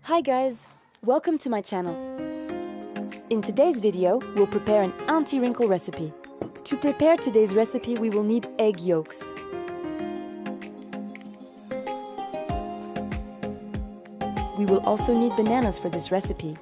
Hi guys, welcome to my channel. In today's video, we'll prepare an anti-wrinkle recipe. To prepare today's recipe, we will need egg yolks. We will also need bananas for this recipe.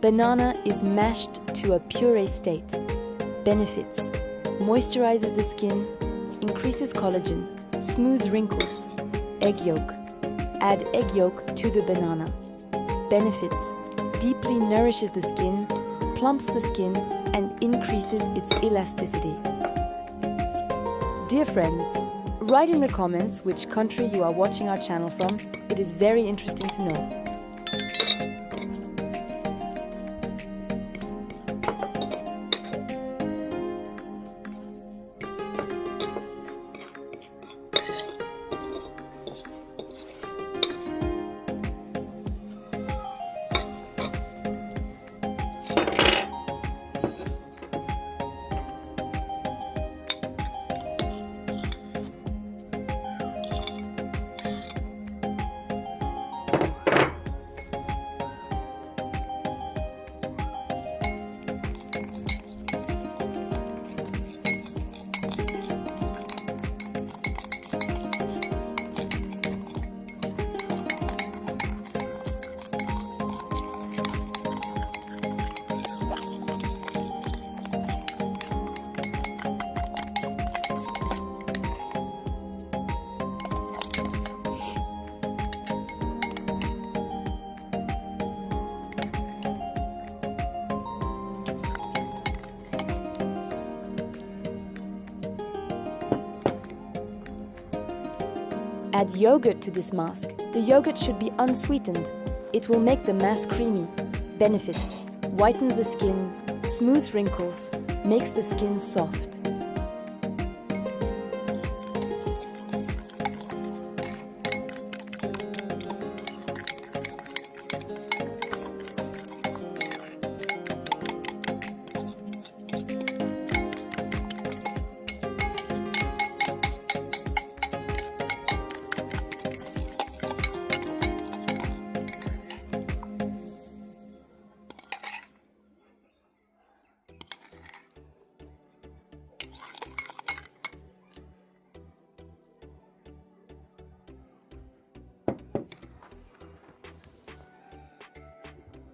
Banana is mashed to a puree state. Benefits: moisturizes the skin, increases collagen, smooths wrinkles. Egg yolk. Add egg yolk to the banana. Benefits: deeply nourishes the skin, plumps the skin, and increases its elasticity. Dear friends, write in the comments which country you are watching our channel from. It is very interesting to know. Add yogurt to this mask. The yogurt should be unsweetened. It will make the mask creamy. Benefits: whitens the skin, smooths wrinkles, makes the skin soft.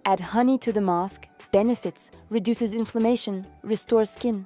Add honey to the mask. Benefits: reduces inflammation, restores skin.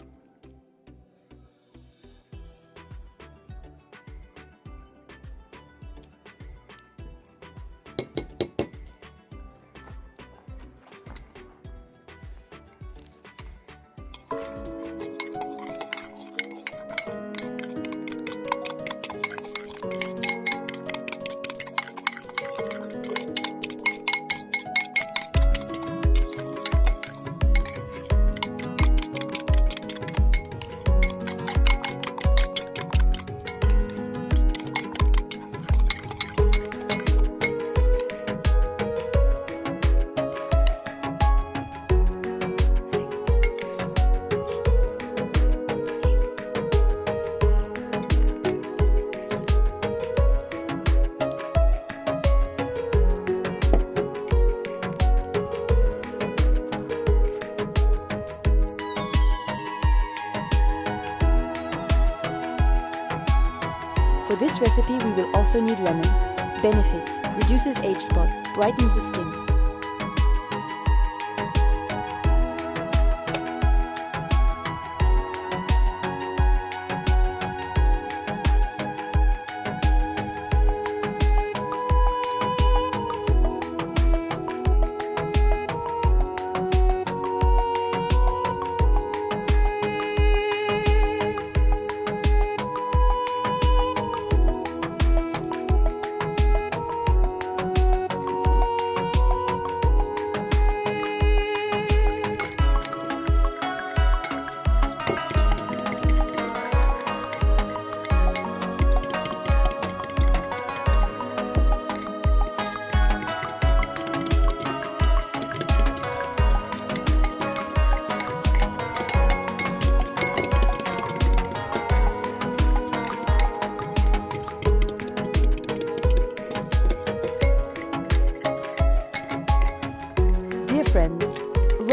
For this recipe, we will also need lemon. Benefits: reduces age spots, brightens the skin.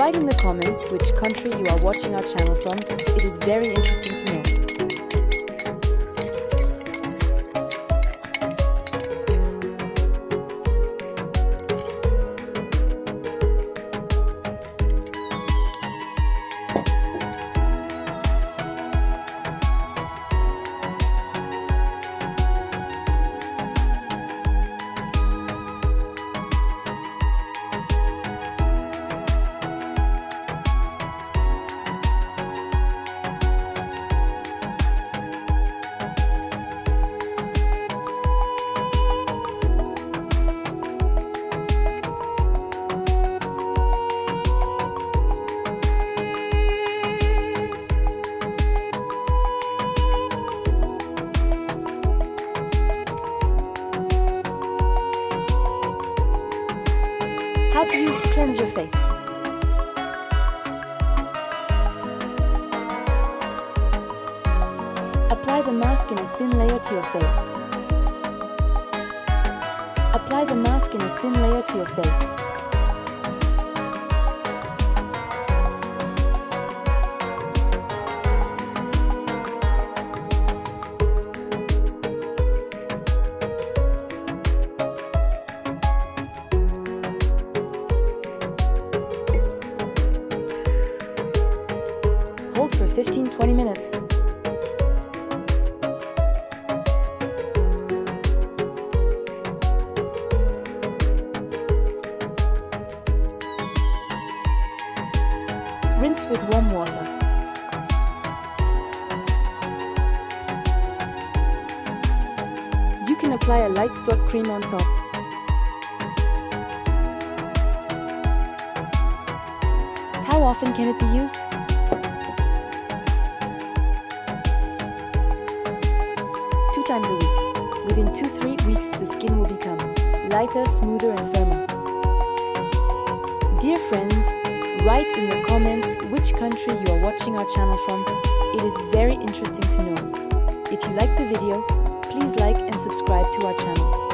Write in the comments which country you are watching our channel from. It is very interesting to know. How to use cleanse your face. Apply the mask in a thin layer to your face. Apply the mask in a thin layer to your face. Hold for 15-20 minutes. Rinse with warm water. You can apply a light dot cream on top. How often can it be used? 2 times a week. Within 2-3 weeks, the skin will become lighter, smoother, and firmer. Dear friends, write in the comments which country you are watching our channel from. It is very interesting to know. If you like the video, please like and subscribe to our channel.